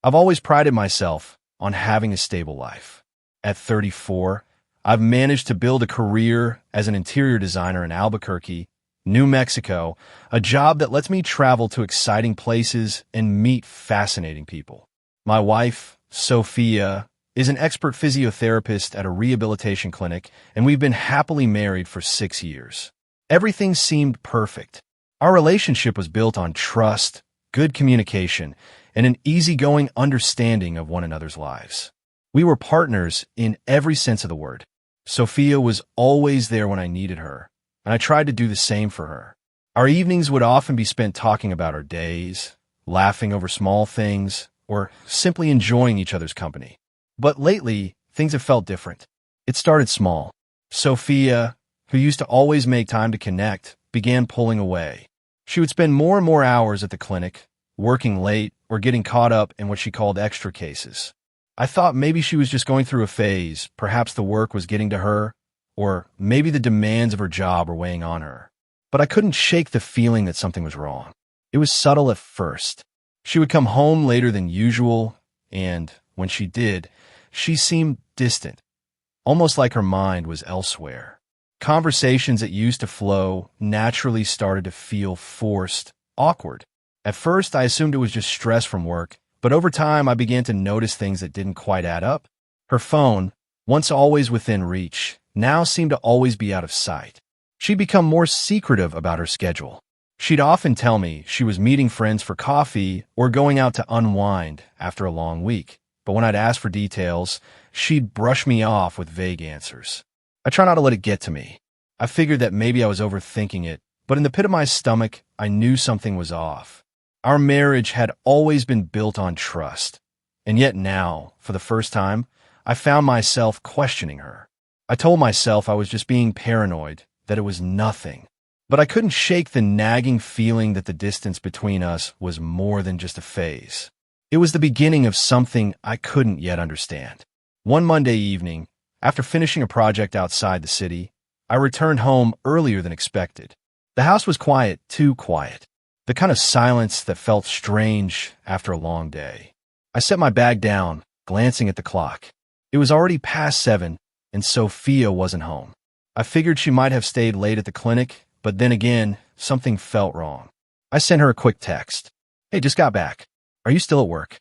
I've always prided myself on having a stable life. At 34, I've managed to build a career as an interior designer in Albuquerque, New Mexico, a job that lets me travel to exciting places and meet fascinating people. My wife, Sophia, is an expert physiotherapist at a rehabilitation clinic, and we've been happily married for 6 years. Everything seemed perfect. Our relationship was built on trust, good communication, and an easygoing understanding of one another's lives. We were partners in every sense of the word. Sophia was always there when I needed her, and I tried to do the same for her. Our evenings would often be spent talking about our days, laughing over small things, or simply enjoying each other's company. But lately, things have felt different. It started small. Sophia, who used to always make time to connect, began pulling away. She would spend more and more hours at the clinic, working late or getting caught up in what she called extra cases. I thought maybe she was just going through a phase, perhaps the work was getting to her, or maybe the demands of her job were weighing on her. But I couldn't shake the feeling that something was wrong. It was subtle at first. She would come home later than usual, and when she did, she seemed distant, almost like her mind was elsewhere. Conversations that used to flow naturally started to feel forced, awkward. At first, I assumed it was just stress from work, but over time, I began to notice things that didn't quite add up. Her phone, once always within reach, now seemed to always be out of sight. She'd become more secretive about her schedule. She'd often tell me she was meeting friends for coffee or going out to unwind after a long week, but when I'd ask for details, she'd brush me off with vague answers. I try not to let it get to me. I figured that maybe I was overthinking it, but in the pit of my stomach, I knew something was off. Our marriage had always been built on trust, and yet now, for the first time, I found myself questioning her. I told myself I was just being paranoid, that it was nothing. But I couldn't shake the nagging feeling that the distance between us was more than just a phase. It was the beginning of something I couldn't yet understand. One Monday evening, after finishing a project outside the city, I returned home earlier than expected. The house was quiet, too quiet. The kind of silence that felt strange after a long day. I set my bag down, glancing at the clock. It was already past 7, and Sophia wasn't home. I figured she might have stayed late at the clinic, but then again, something felt wrong. I sent her a quick text. "Hey, just got back. Are you still at work?"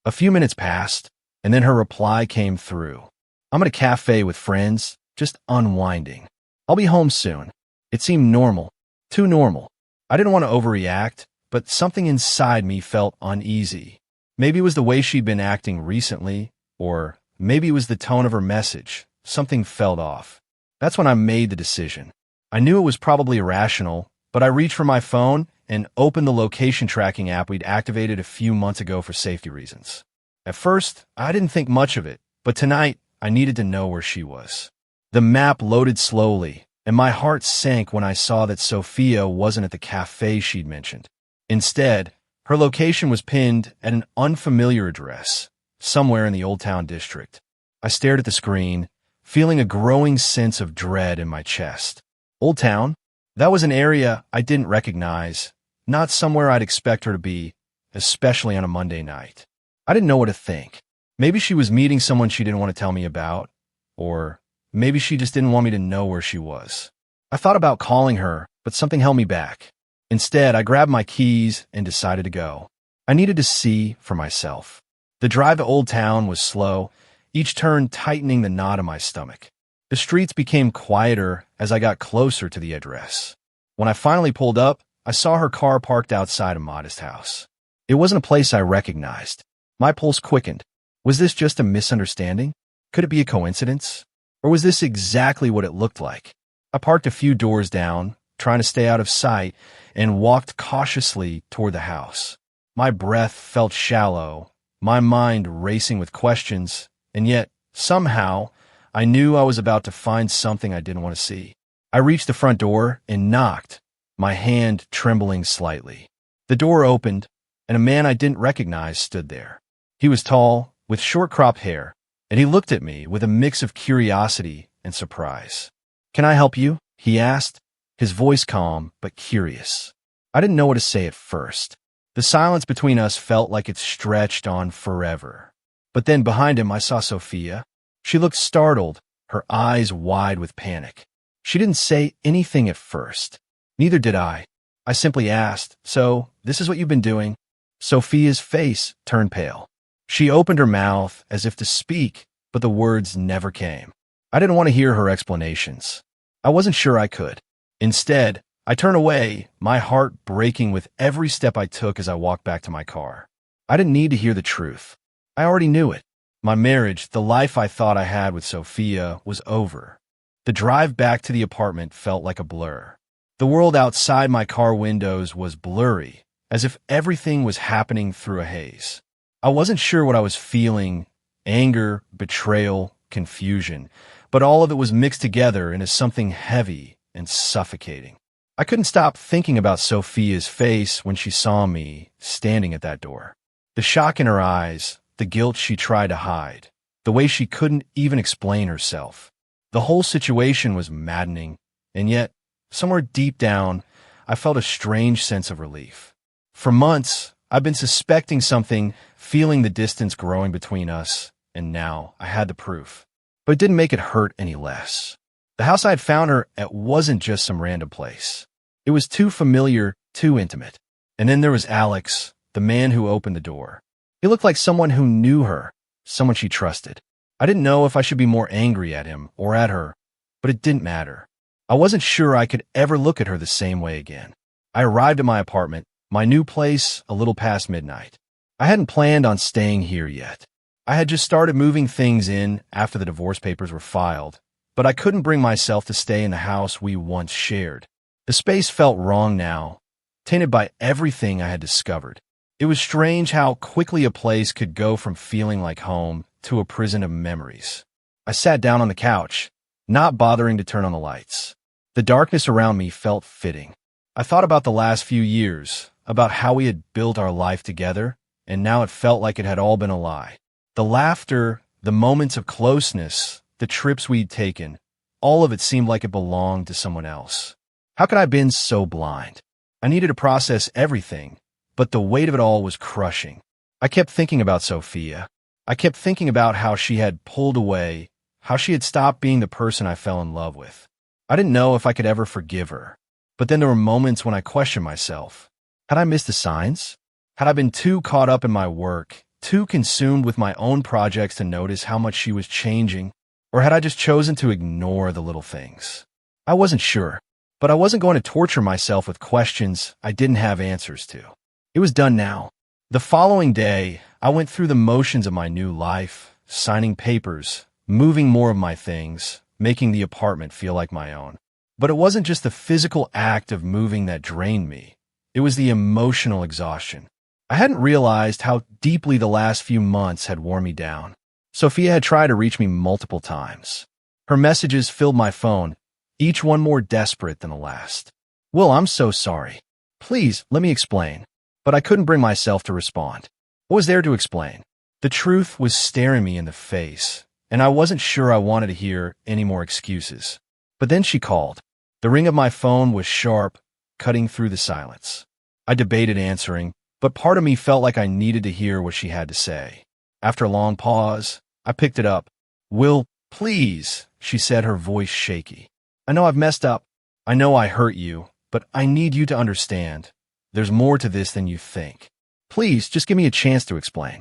A few minutes passed, and then her reply came through. "I'm at a cafe with friends, just unwinding. I'll be home soon." It seemed normal, too normal. I didn't want to overreact, but something inside me felt uneasy. Maybe it was the way she'd been acting recently, or maybe it was the tone of her message. Something felt off. That's when I made the decision. I knew it was probably irrational, but I reached for my phone and opened the location tracking app we'd activated a few months ago for safety reasons. At first, I didn't think much of it, but tonight, I needed to know where she was. The map loaded slowly, and my heart sank when I saw that Sophia wasn't at the cafe she'd mentioned. Instead, her location was pinned at an unfamiliar address, somewhere in the Old Town district. I stared at the screen, feeling a growing sense of dread in my chest. Old Town? That was an area I didn't recognize, not somewhere I'd expect her to be, especially on a Monday night. I didn't know what to think. Maybe she was meeting someone she didn't want to tell me about, or maybe she just didn't want me to know where she was. I thought about calling her, but something held me back. Instead, I grabbed my keys and decided to go. I needed to see for myself. The drive to Old Town was slow, each turn tightening the knot in my stomach. The streets became quieter as I got closer to the address. When I finally pulled up, I saw her car parked outside a modest house. It wasn't a place I recognized. My pulse quickened. Was this just a misunderstanding? Could it be a coincidence? Or was this exactly what it looked like? I parked a few doors down, trying to stay out of sight, and walked cautiously toward the house. My breath felt shallow, my mind racing with questions, and yet, somehow, I knew I was about to find something I didn't want to see. I reached the front door and knocked, my hand trembling slightly. The door opened, and a man I didn't recognize stood there. He was tall, with short cropped hair, and he looked at me with a mix of curiosity and surprise. "Can I help you?" he asked, his voice calm but curious. I didn't know what to say at first. The silence between us felt like it stretched on forever. But then behind him I saw Sophia. She looked startled, her eyes wide with panic. She didn't say anything at first. Neither did I. I simply asked, "So, this is what you've been doing?" Sophia's face turned pale. She opened her mouth as if to speak, but the words never came. I didn't want to hear her explanations. I wasn't sure I could. Instead, I turned away, my heart breaking with every step I took as I walked back to my car. I didn't need to hear the truth. I already knew it. My marriage, the life I thought I had with Sophia, was over. The drive back to the apartment felt like a blur. The world outside my car windows was blurry, as if everything was happening through a haze. I wasn't sure what I was feeling: anger, betrayal, confusion, but all of it was mixed together into something heavy and suffocating. I couldn't stop thinking about Sophia's face when she saw me standing at that door. The shock in her eyes, the guilt she tried to hide, the way she couldn't even explain herself. The whole situation was maddening, and yet, somewhere deep down, I felt a strange sense of relief. For months, I've been suspecting something, feeling the distance growing between us, and now I had the proof. But it didn't make it hurt any less. The house I had found her at wasn't just some random place. It was too familiar, too intimate. And then there was Alex, the man who opened the door. He looked like someone who knew her, someone she trusted. I didn't know if I should be more angry at him or at her, but it didn't matter. I wasn't sure I could ever look at her the same way again. I arrived at my apartment, my new place, a little past midnight. I hadn't planned on staying here yet. I had just started moving things in after the divorce papers were filed, but I couldn't bring myself to stay in the house we once shared. The space felt wrong now, tainted by everything I had discovered. It was strange how quickly a place could go from feeling like home to a prison of memories. I sat down on the couch, not bothering to turn on the lights. The darkness around me felt fitting. I thought about the last few years, about how we had built our life together, and now it felt like it had all been a lie. The laughter, the moments of closeness, the trips we'd taken, all of it seemed like it belonged to someone else. How could I have been so blind? I needed to process everything, but the weight of it all was crushing. I kept thinking about Sophia. I kept thinking about how she had pulled away, how she had stopped being the person I fell in love with. I didn't know if I could ever forgive her. But then there were moments when I questioned myself. Had I missed the signs? Had I been too caught up in my work, too consumed with my own projects to notice how much she was changing? Or had I just chosen to ignore the little things? I wasn't sure, but I wasn't going to torture myself with questions I didn't have answers to. It was done now. The following day, I went through the motions of my new life, signing papers, moving more of my things, making the apartment feel like my own. But it wasn't just the physical act of moving that drained me. It was the emotional exhaustion. I hadn't realized how deeply the last few months had worn me down. Sophia had tried to reach me multiple times. Her messages filled my phone, each one more desperate than the last. "Will, I'm so sorry. Please, let me explain." But I couldn't bring myself to respond. What was there to explain? The truth was staring me in the face, and I wasn't sure I wanted to hear any more excuses. But then she called. The ring of my phone was sharp, cutting through the silence. I debated answering, but part of me felt like I needed to hear what she had to say. After a long pause, I picked it up. "Will, please," she said, her voice shaky. "I know I've messed up. I know I hurt you, but I need you to understand. There's more to this than you think. Please, just give me a chance to explain."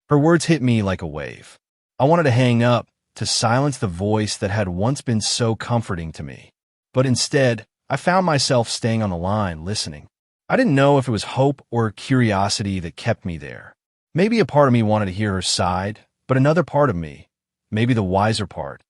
Her words hit me like a wave. I wanted to hang up, to silence the voice that had once been so comforting to me. But instead, I found myself staying on the line, listening. I didn't know if it was hope or curiosity that kept me there. Maybe a part of me wanted to hear her side, but another part of me, maybe the wiser part,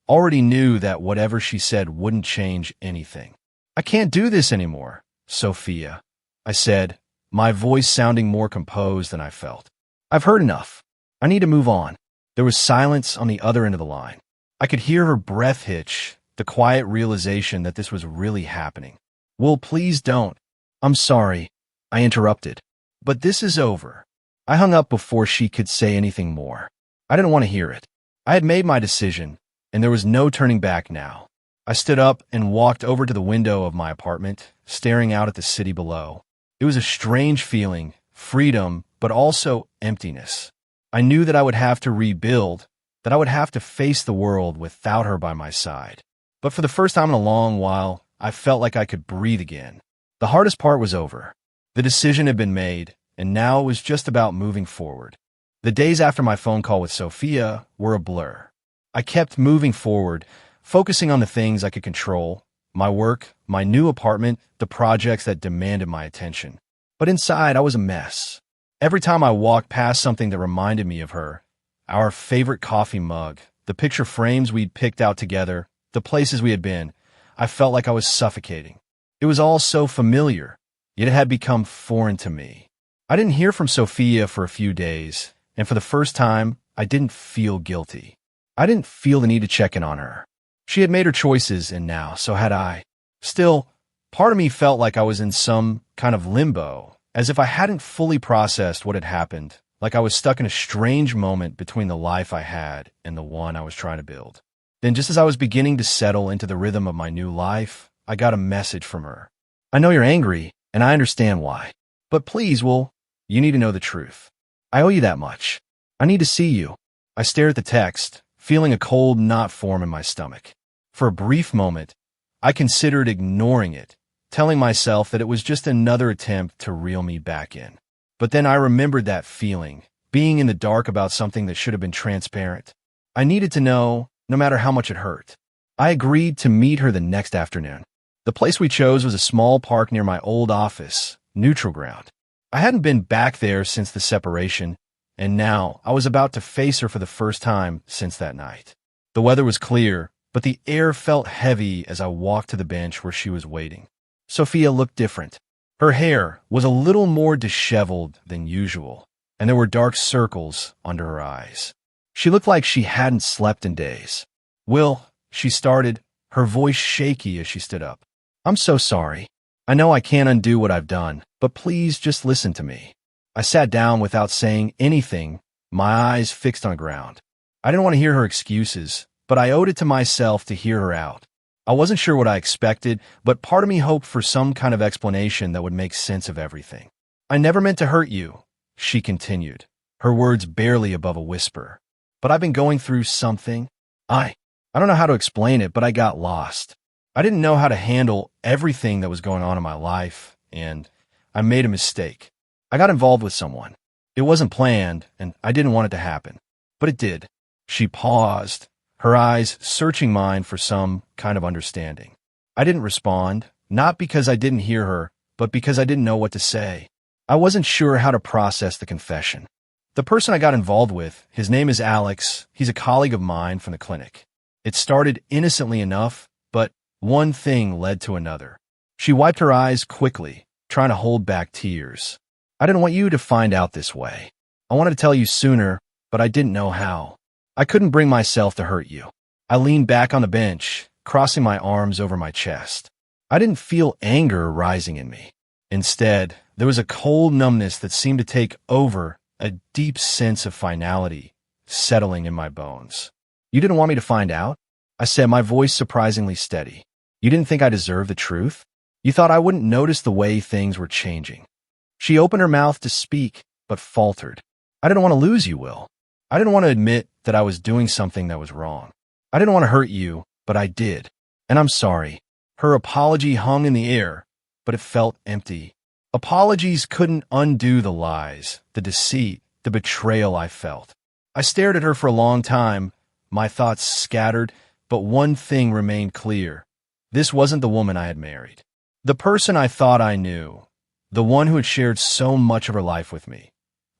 already knew that whatever she said wouldn't change anything. "I can't do this anymore, Sophia," I said, my voice sounding more composed than I felt. "I've heard enough. I need to move on." There was silence on the other end of the line. I could hear her breath hitch, the quiet realization that this was really happening. "Will, please don't." "I'm sorry," I interrupted. "But this is over." I hung up before she could say anything more. I didn't want to hear it. I had made my decision, and there was no turning back now. I stood up and walked over to the window of my apartment, staring out at the city below. It was a strange feeling, freedom, but also emptiness. I knew that I would have to rebuild, that I would have to face the world without her by my side. But for the first time in a long while, I felt like I could breathe again. The hardest part was over. The decision had been made, and now it was just about moving forward. The days after my phone call with Sophia were a blur. I kept moving forward, focusing on the things I could control, my work, my new apartment, the projects that demanded my attention. But inside, I was a mess. Every time I walked past something that reminded me of her, our favorite coffee mug, the picture frames we'd picked out together, the places we had been, I felt like I was suffocating. It was all so familiar, yet it had become foreign to me. I didn't hear from Sophia for a few days, and for the first time, I didn't feel guilty. I didn't feel the need to check in on her. She had made her choices, and now, so had I. Still, part of me felt like I was in some kind of limbo, as if I hadn't fully processed what had happened, like I was stuck in a strange moment between the life I had and the one I was trying to build. Then, just as I was beginning to settle into the rhythm of my new life, I got a message from her. I know you're angry, and I understand why. But please, you need to know the truth. I owe you that much. I need to see you. I stared at the text, feeling a cold knot form in my stomach. For a brief moment, I considered ignoring it, telling myself that it was just another attempt to reel me back in. But then I remembered that feeling, being in the dark about something that should have been transparent. I needed to know, no matter how much it hurt. I agreed to meet her the next afternoon. The place we chose was a small park near my old office, neutral ground. I hadn't been back there since the separation, and now I was about to face her for the first time since that night. The weather was clear, but the air felt heavy as I walked to the bench where she was waiting. Sophia looked different. Her hair was a little more disheveled than usual, and there were dark circles under her eyes. She looked like she hadn't slept in days. "Will," she started, her voice shaky as she stood up. "I'm so sorry. I know I can't undo what I've done, but please just listen to me." I sat down without saying anything, my eyes fixed on the ground. I didn't want to hear her excuses, but I owed it to myself to hear her out. I wasn't sure what I expected, but part of me hoped for some kind of explanation that would make sense of everything. "I never meant to hurt you," she continued, her words barely above a whisper. "But I've been going through something. I don't know how to explain it, but I got lost. I didn't know how to handle everything that was going on in my life, and I made a mistake. I got involved with someone. It wasn't planned, and I didn't want it to happen. But it did." She paused, her eyes searching mine for some kind of understanding. I didn't respond, not because I didn't hear her, but because I didn't know what to say. I wasn't sure how to process the confession. The person I got involved with, his name is Alex. He's a colleague of mine from the clinic. It started innocently enough, but one thing led to another. She wiped her eyes quickly, trying to hold back tears. "I didn't want you to find out this way. I wanted to tell you sooner, but I didn't know how. I couldn't bring myself to hurt you." I leaned back on the bench, crossing my arms over my chest. I didn't feel anger rising in me. Instead, there was a cold numbness that seemed to take over, a deep sense of finality settling in my bones. "You didn't want me to find out?" I said, my voice surprisingly steady. "You didn't think I deserved the truth? You thought I wouldn't notice the way things were changing?" She opened her mouth to speak, but faltered. "I didn't want to lose you, Will. I didn't want to admit that I was doing something that was wrong. I didn't want to hurt you, but I did. And I'm sorry." Her apology hung in the air, but it felt empty. Apologies couldn't undo the lies, the deceit, the betrayal I felt. I stared at her for a long time, my thoughts scattered, but one thing remained clear. This wasn't the woman I had married. The person I thought I knew, the one who had shared so much of her life with me,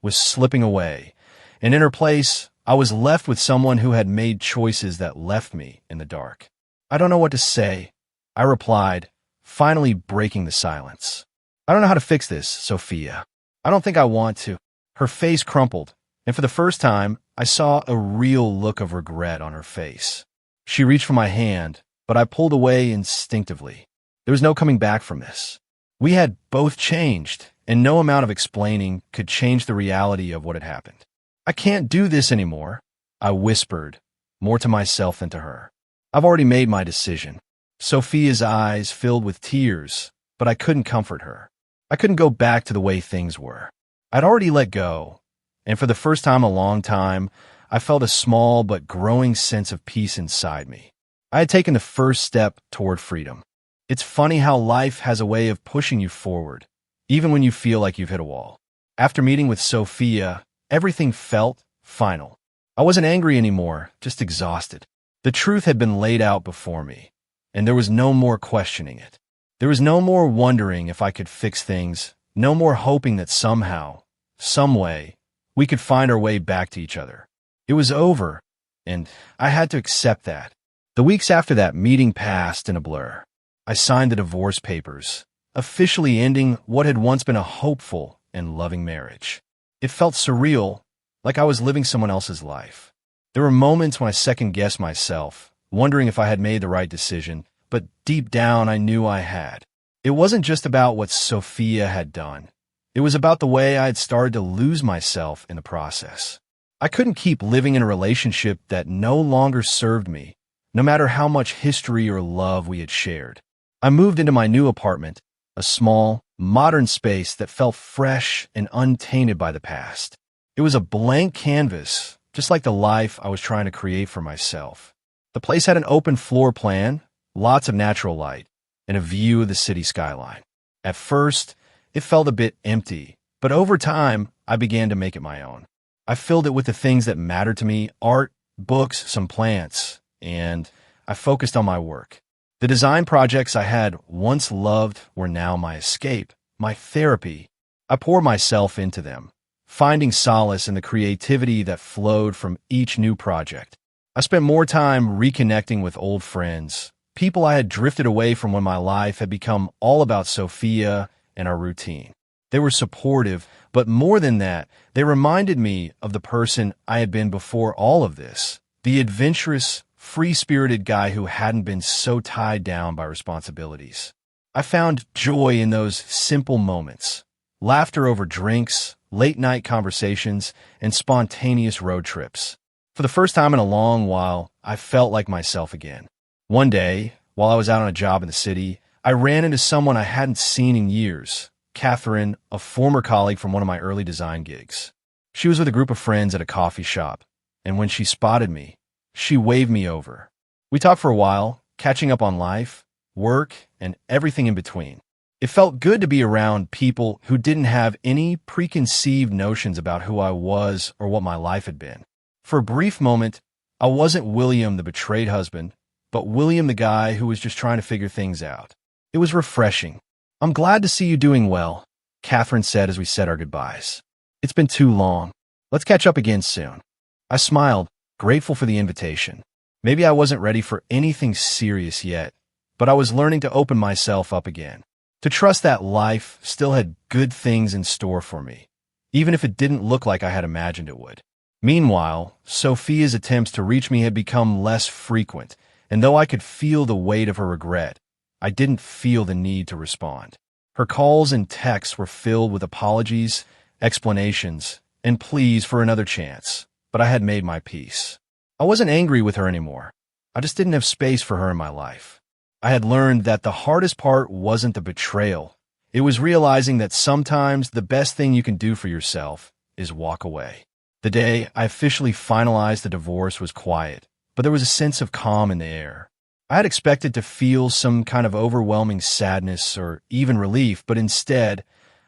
was slipping away, and in her place, I was left with someone who had made choices that left me in the dark. "I don't know what to say," I replied, finally breaking the silence. "I don't know how to fix this, Sophia. I don't think I want to." Her face crumpled, and for the first time, I saw a real look of regret on her face. She reached for my hand, but I pulled away instinctively. There was no coming back from this. We had both changed, and no amount of explaining could change the reality of what had happened. "I can't do this anymore," I whispered, more to myself than to her. "I've already made my decision." Sophia's eyes filled with tears, but I couldn't comfort her. I couldn't go back to the way things were. I'd already let go, and for the first time in a long time, I felt a small but growing sense of peace inside me. I had taken the first step toward freedom. It's funny how life has a way of pushing you forward, even when you feel like you've hit a wall. After meeting with Sophia, everything felt final. I wasn't angry anymore, just exhausted. The truth had been laid out before me, and there was no more questioning it. There was no more wondering if I could fix things, no more hoping that somehow, some way, we could find our way back to each other. It was over, and I had to accept that. The weeks after that meeting passed in a blur. I signed the divorce papers, officially ending what had once been a hopeful and loving marriage. It felt surreal, like I was living someone else's life. There were moments when I second-guessed myself, wondering if I had made the right decision, but deep down I knew I had. It wasn't just about what Sophia had done. It was about the way I had started to lose myself in the process. I couldn't keep living in a relationship that no longer served me, no matter how much history or love we had shared. I moved into my new apartment, a small, modern space that felt fresh and untainted by the past. It was a blank canvas, just like the life I was trying to create for myself. The place had an open floor plan, lots of natural light, and a view of the city skyline. At first, it felt a bit empty, but over time, I began to make it my own. I filled it with the things that mattered to me: art, books, some plants, and I focused on my work. The design projects I had once loved were now my escape, my therapy. I poured myself into them, finding solace in the creativity that flowed from each new project. I spent more time reconnecting with old friends, people I had drifted away from when my life had become all about Sophia and our routine. They were supportive, but more than that, they reminded me of the person I had been before all of this, the adventurous, free-spirited guy who hadn't been so tied down by responsibilities. I found joy in those simple moments: laughter over drinks, late-night conversations, and spontaneous road trips. For the first time in a long while, I felt like myself again. One day, while I was out on a job in the city, I ran into someone I hadn't seen in years, Catherine, a former colleague from one of my early design gigs. She was with a group of friends at a coffee shop, and when she spotted me, she waved me over. We talked for a while, catching up on life, work, and everything in between. It felt good to be around people who didn't have any preconceived notions about who I was or what my life had been. For a brief moment, I wasn't William, the betrayed husband, but William, the guy who was just trying to figure things out. It was refreshing. "I'm glad to see you doing well," Catherine said as we said our goodbyes. "It's been too long. Let's catch up again soon." I smiled, grateful for the invitation. Maybe I wasn't ready for anything serious yet, but I was learning to open myself up again, to trust that life still had good things in store for me, even if it didn't look like I had imagined it would. Meanwhile, Sophia's attempts to reach me had become less frequent, and though I could feel the weight of her regret, I didn't feel the need to respond. Her calls and texts were filled with apologies, explanations, and pleas for another chance, but I had made my peace. I wasn't angry with her anymore. I just didn't have space for her in my life. I had learned that the hardest part wasn't the betrayal. It was realizing that sometimes the best thing you can do for yourself is walk away. The day I officially finalized the divorce was quiet, but there was a sense of calm in the air. I had expected to feel some kind of overwhelming sadness or even relief, but instead,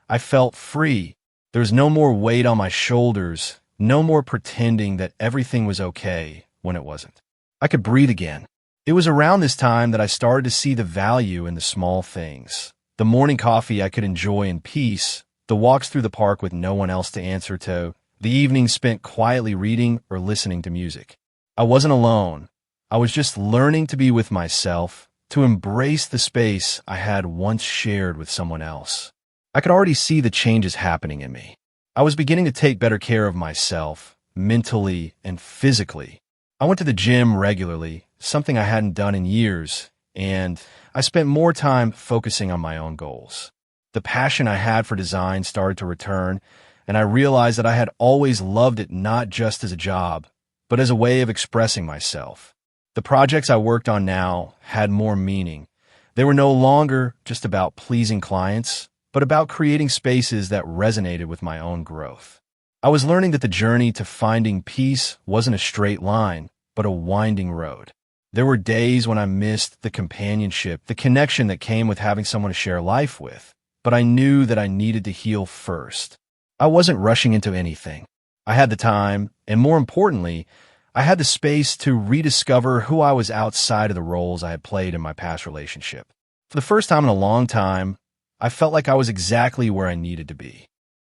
I felt free. There was no more weight on my shoulders, no more pretending that everything was okay when it wasn't. I could breathe again. It was around this time that I started to see the value in the small things. The morning coffee I could enjoy in peace, the walks through the park with no one else to answer to, the evenings spent quietly reading or listening to music. I wasn't alone. I was just learning to be with myself, to embrace the space I had once shared with someone else. I could already see the changes happening in me. I was beginning to take better care of myself, mentally and physically. I went to the gym regularly, something I hadn't done in years, and I spent more time focusing on my own goals. The passion I had for design started to return, and I realized that I had always loved it not just as a job, but as a way of expressing myself. The projects I worked on now had more meaning. They were no longer just about pleasing clients. but about creating spaces that resonated with my own growth. I was learning that the journey to finding peace wasn't a straight line, but a winding road. There were days when I missed the companionship, the connection that came with having someone to share life with, but I knew that I needed to heal first. I wasn't rushing into anything. I had the time, and more importantly, I had the space to rediscover who I was outside of the roles I had played in my past relationship. For the first time in a long time, I felt like I was exactly where I needed to be.